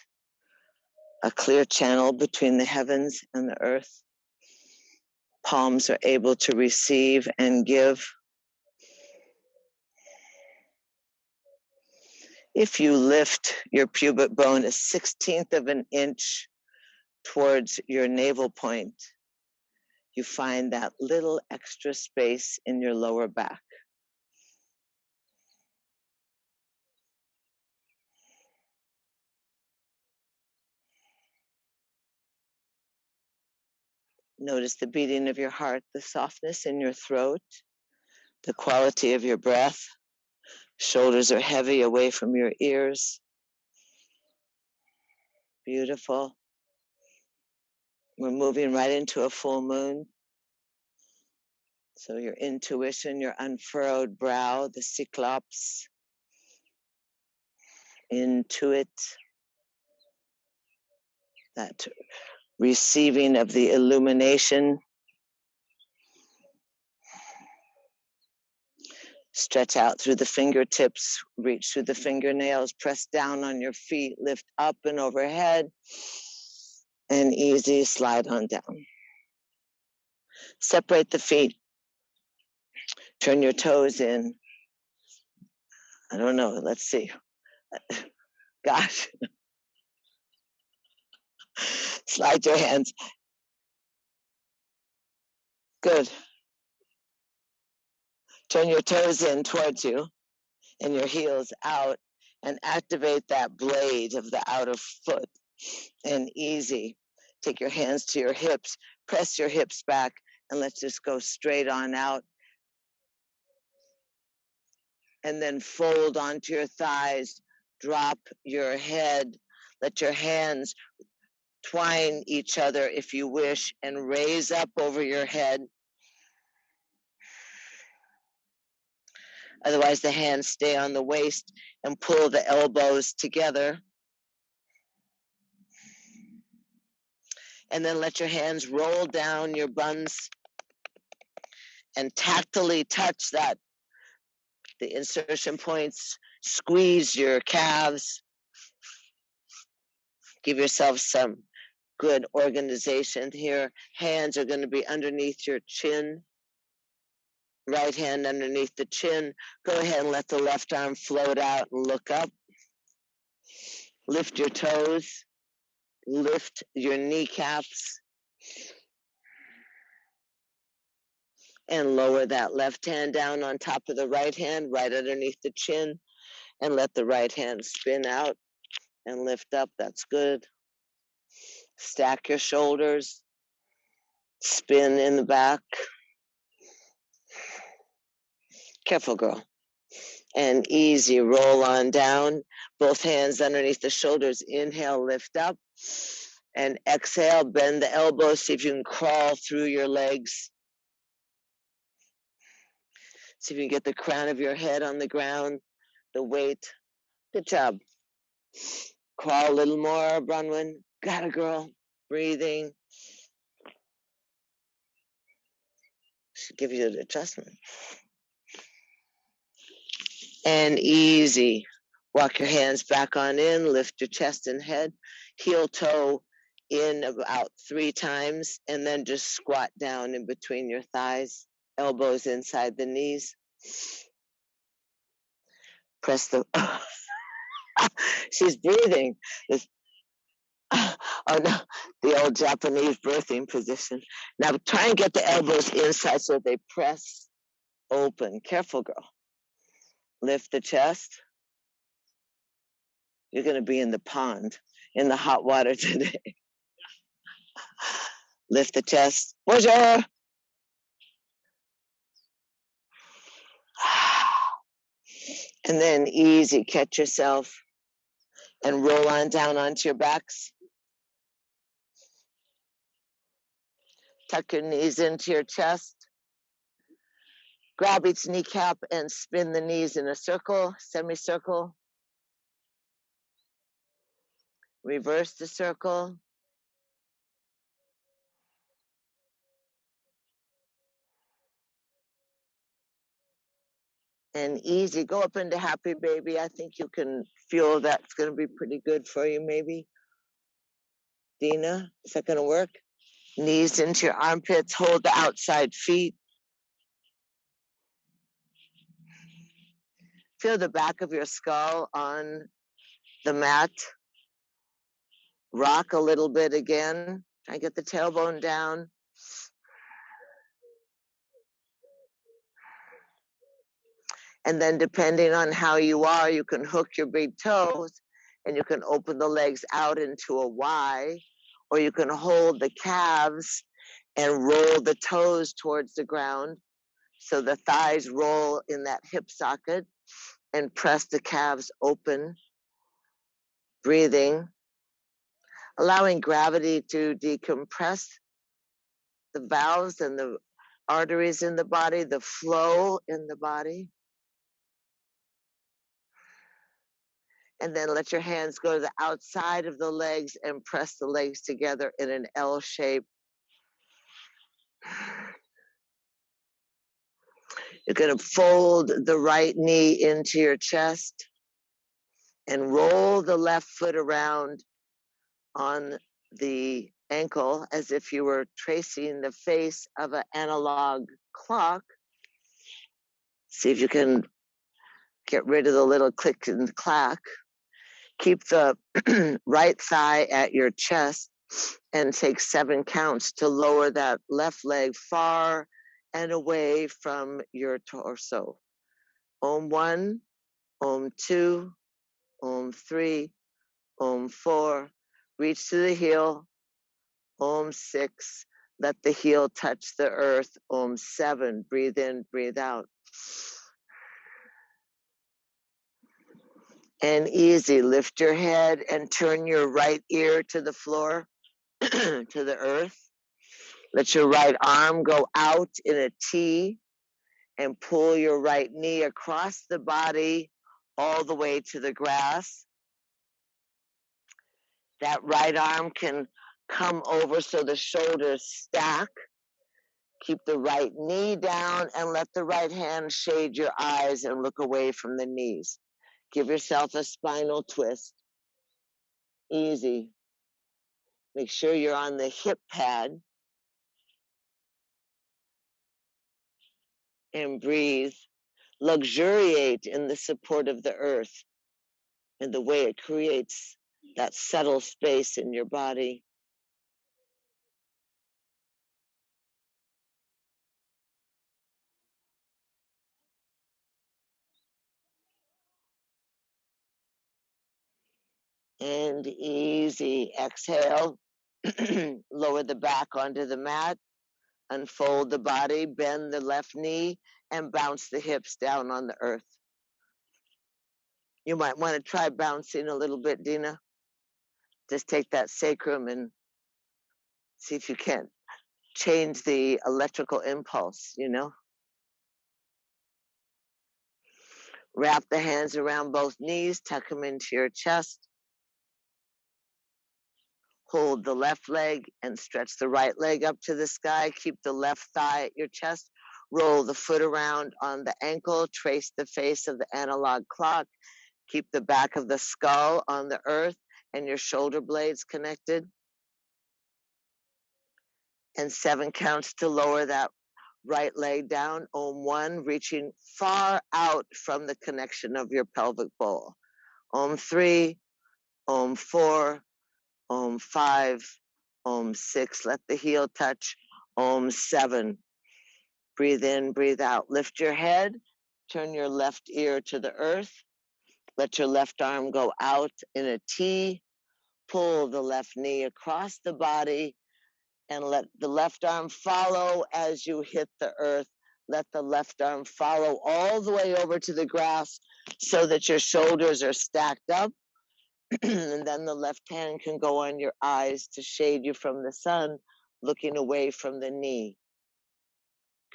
a clear channel between the heavens and the earth. Palms are able to receive and give. If you lift your pubic bone a 1/16 of an inch towards your navel point, you find that little extra space in your lower back. Notice the beating of your heart, the softness in your throat, the quality of your breath. Shoulders are heavy away from your ears. Beautiful. We're moving right into a full moon. So your intuition, your unfurrowed brow, the cyclops, intuit, that receiving of the illumination. Stretch out through the fingertips, reach through the fingernails, press down on your feet, lift up and overhead, and easy slide on down. Separate the feet, turn your toes in. I don't know, let's see. Gosh. Slide your hands. Good. Turn your toes in towards you and your heels out and activate that blade of the outer foot. And easy. Take your hands to your hips, press your hips back, and let's just go straight on out. And then fold onto your thighs, drop your head, let your hands twine each other if you wish, and raise up over your head. Otherwise, the hands stay on the waist and pull the elbows together. And then let your hands roll down your buns and tactily touch that, the insertion points. Squeeze your calves. Give yourself some good organization here. Hands are going to be underneath your chin. Right hand underneath the chin. Go ahead and let the left arm float out and look up. Lift your toes. Lift your kneecaps. And lower that left hand down on top of the right hand, right underneath the chin. And let the right hand spin out and lift up. That's good. Stack your shoulders. Spin in the back. Careful, girl. And easy, roll on down. Both hands underneath the shoulders. Inhale, lift up. And exhale, bend the elbows. See if you can crawl through your legs. See if you can get the crown of your head on the ground, the weight. Good job. Crawl a little more, Bronwyn. Got it, girl. Breathing. Should give you an adjustment. And easy. Walk your hands back on in, lift your chest and head, heel toe in about 3 times, and then just squat down in between your thighs, elbows inside the knees. Press the, she's breathing. This, oh no, the old Japanese birthing position. Now try and get the elbows inside so they press open. Careful, girl. Lift the chest. You're going to be in the pond, in the hot water today. Lift the chest. Bonjour. And then easy, catch yourself and roll on down onto your backs. Tuck your knees into your chest. Grab each kneecap and spin the knees in a circle, semicircle. Reverse the circle. And easy, go up into happy baby. I think you can feel that's going to be pretty good for you, maybe. Dina, is that going to work? Knees into your armpits, hold the outside feet. Feel the back of your skull on the mat. Rock a little bit again. Try and get the tailbone down. And then depending on how you are, you can hook your big toes and you can open the legs out into a Y, or you can hold the calves and roll the toes towards the ground. So the thighs roll in that hip socket and press the calves open. Breathing, allowing gravity to decompress the valves and the arteries in the body, the flow in the body. And then let your hands go to the outside of the legs and press the legs together in an L shape. You're going to fold the right knee into your chest and roll the left foot around on the ankle as if you were tracing the face of an analog clock. See if you can get rid of the little click and clack. Keep the right thigh at your chest and take 7 counts to lower that left leg far and away from your torso. Om 1, Om 2, Om 3, Om 4. Reach to the heel. Om 6. Let the heel touch the earth. Om 7. Breathe in, breathe out. And easy, lift your head and turn your right ear to the floor, to the earth. Let your right arm go out in a T and pull your right knee across the body all the way to the grass. That right arm can come over so the shoulders stack. Keep the right knee down and let the right hand shade your eyes and look away from the knees. Give yourself a spinal twist. Easy. Make sure you're on the hip pad. And breathe. Luxuriate in the support of the earth and the way it creates that subtle space in your body. And easy. Exhale. Lower the back onto the mat. Unfold the body. Bend the left knee and bounce the hips down on the earth. You might want to try bouncing a little bit, Dina. Just take that sacrum and see if you can't change the electrical impulse, you know? Wrap the hands around both knees, tuck them into your chest. Hold the left leg and stretch the right leg up to the sky. Keep the left thigh at your chest. Roll the foot around on the ankle. Trace the face of the analog clock. Keep the back of the skull on the earth and your shoulder blades connected. And 7 counts to lower that right leg down. Om 1, reaching far out from the connection of your pelvic bowl. Om 3, Om 4, Om 5, Om 6. Let the heel touch. Om 7. Breathe in, breathe out. Lift your head. Turn your left ear to the earth. Let your left arm go out in a T. Pull the left knee across the body and let the left arm follow as you hit the earth. Let the left arm follow all the way over to the grass so that your shoulders are stacked up. And then the left hand can go on your eyes to shade you from the sun, looking away from the knee.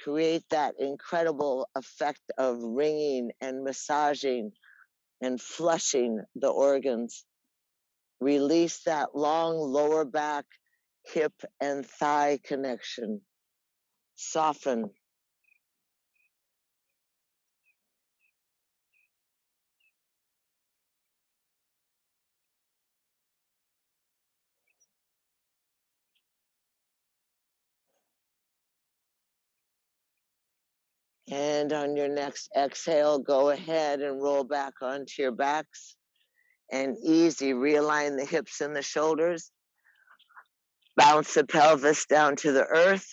Create that incredible effect of ringing and massaging and flushing the organs. Release that long lower back, hip and thigh connection. Soften. And on your next exhale, go ahead and roll back onto your backs. And easy, realign the hips and the shoulders. Bounce the pelvis down to the earth.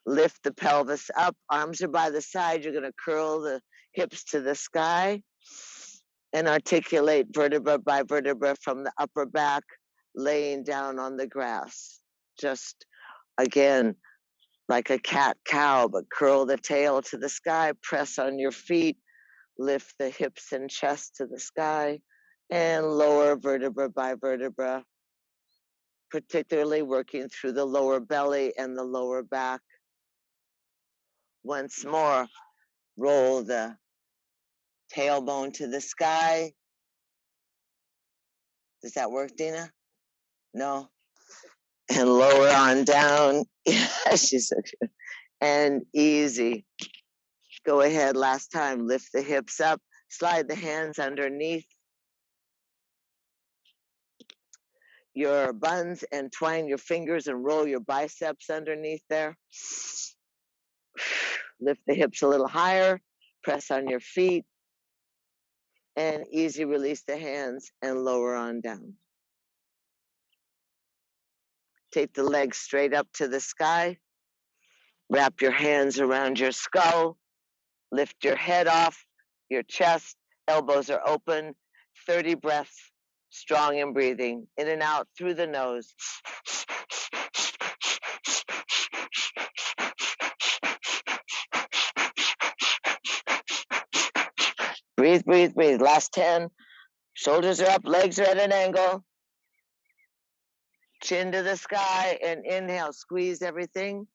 Lift the pelvis up. Arms are by the side. You're going to curl the hips to the sky and articulate vertebra by vertebra from the upper back, laying down on the grass. Just, again, like a cat-cow, but curl the tail to the sky, press on your feet, lift the hips and chest to the sky, and lower vertebra by vertebra, particularly working through the lower belly and the lower back. Once more, roll the tailbone to the sky. Does that work, Dina? No? And lower on down. Yeah, she's so good. And easy. Go ahead, last time, lift the hips up, slide the hands underneath your buns and twine your fingers and roll your biceps underneath there. Lift the hips a little higher, press on your feet, and easy release the hands and lower on down. Take the legs straight up to the sky. Wrap your hands around your skull. Lift your head off your chest. Elbows are open. 30 breaths, strong and breathing. In and out through the nose. Breathe, breathe, breathe. Last 10. Shoulders are up, legs are at an angle. Chin to the sky and inhale, squeeze everything.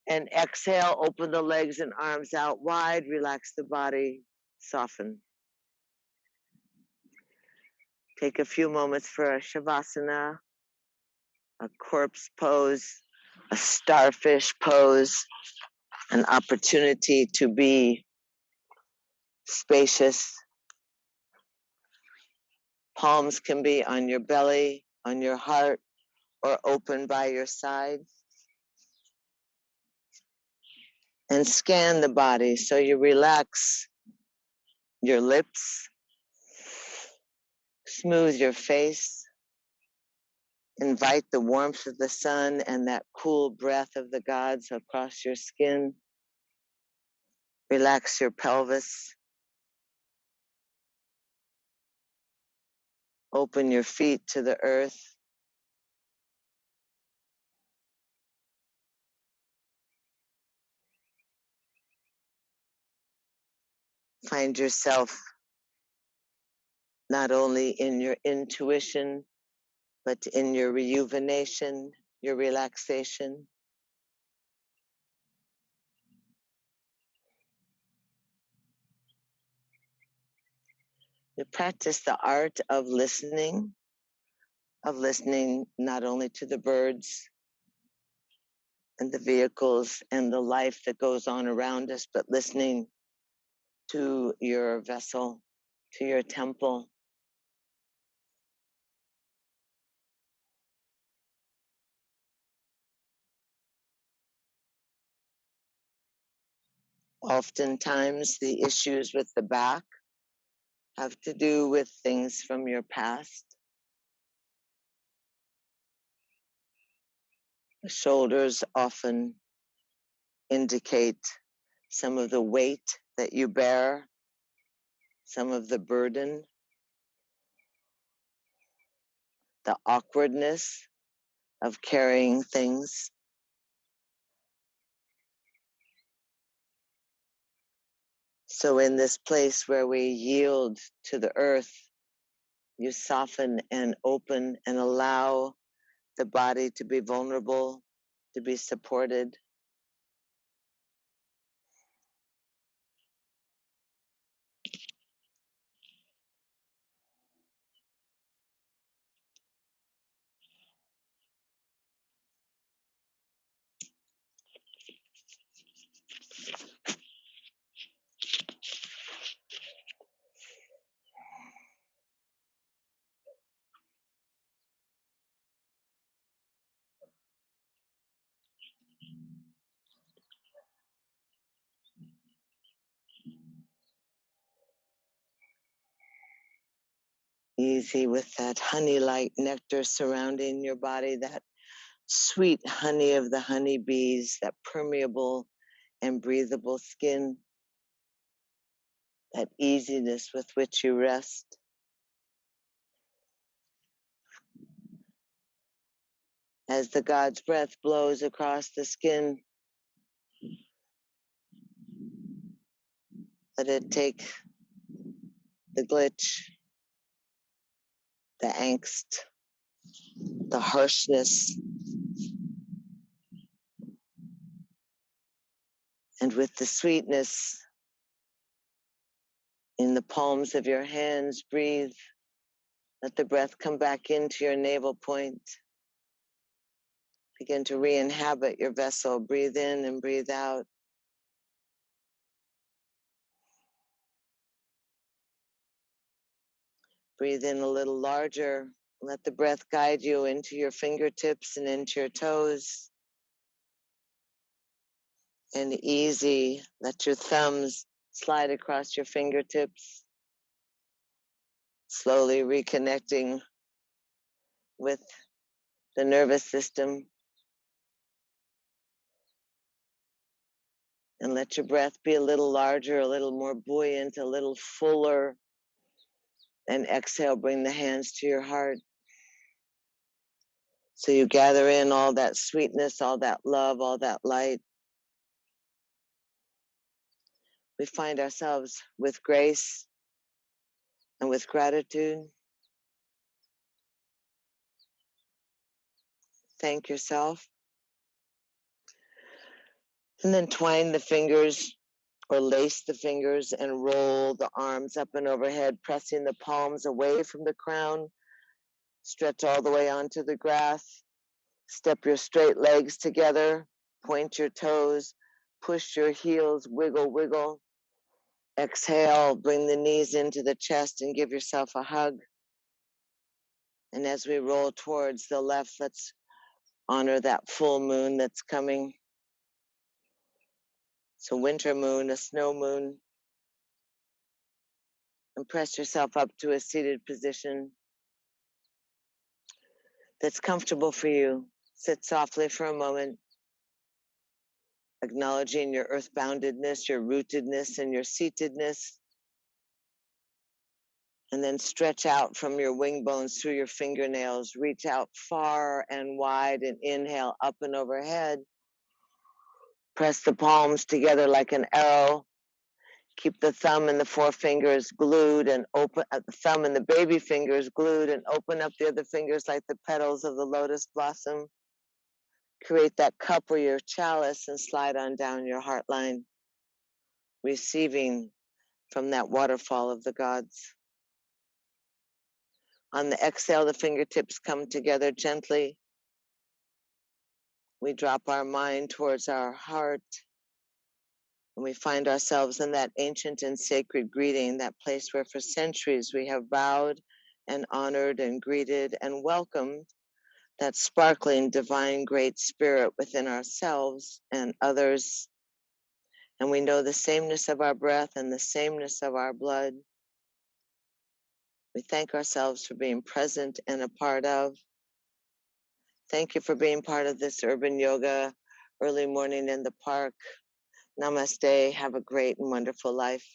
And exhale, open the legs and arms out wide, relax the body, soften. Take a few moments for a shavasana, a corpse pose, a starfish pose, an opportunity to be spacious. Palms can be on your belly, on your heart, or open by your side. And scan the body so you relax your lips, smooth your face, invite the warmth of the sun and that cool breath of the gods across your skin. Relax your pelvis. Open your feet to the earth. Find yourself not only in your intuition, but in your rejuvenation, your relaxation. You practice the art of listening not only to the birds and the vehicles and the life that goes on around us, but listening to your vessel, to your temple. Oftentimes, the issues with the back have to do with things from your past. The shoulders often indicate some of the weight that you bear, some of the burden, the awkwardness of carrying things. So in this place where we yield to the earth, you soften and open and allow the body to be vulnerable, to be supported. Easy with that honey-like nectar surrounding your body, that sweet honey of the honeybees, that permeable and breathable skin, that easiness with which you rest. As the God's breath blows across the skin, let it take the glitch, the angst, the harshness, and with the sweetness in the palms of your hands, breathe. Let the breath come back into your navel point. Begin to re-inhabit your vessel. Breathe in and breathe out. Breathe in a little larger. Let the breath guide you into your fingertips and into your toes. And easy, let your thumbs slide across your fingertips, slowly reconnecting with the nervous system. And let your breath be a little larger, a little more buoyant, a little fuller. And exhale, bring the hands to your heart. So you gather in all that sweetness, all that love, all that light. We find ourselves with grace and with gratitude. Thank yourself. And then twine the fingers or lace the fingers and roll the arms up and overhead, pressing the palms away from the crown. Stretch all the way onto the grass. Step your straight legs together. Point your toes. Push your heels. Wiggle, wiggle. Exhale, bring the knees into the chest and give yourself a hug. And as we roll towards the left, let's honor that full moon that's coming. So winter moon, a snow moon. And press yourself up to a seated position that's comfortable for you. Sit softly for a moment, acknowledging your earth-boundedness, your rootedness, and your seatedness. And then stretch out from your wing bones through your fingernails. Reach out far and wide and inhale up and overhead. Press the palms together like an arrow. Keep the thumb and the forefingers glued and open, the thumb and the baby fingers glued, and open up the other fingers like the petals of the lotus blossom. Create that cup or your chalice and slide on down your heart line, receiving from that waterfall of the gods. On the exhale, the fingertips come together gently. We drop our mind towards our heart, and we find ourselves in that ancient and sacred greeting, that place where for centuries we have bowed and honored and greeted and welcomed that sparkling divine great spirit within ourselves and others. And we know the sameness of our breath and the sameness of our blood. We thank ourselves for being present and a part of. Thank you for being part of this urban yoga early morning in the park. Namaste. Have a great and wonderful life.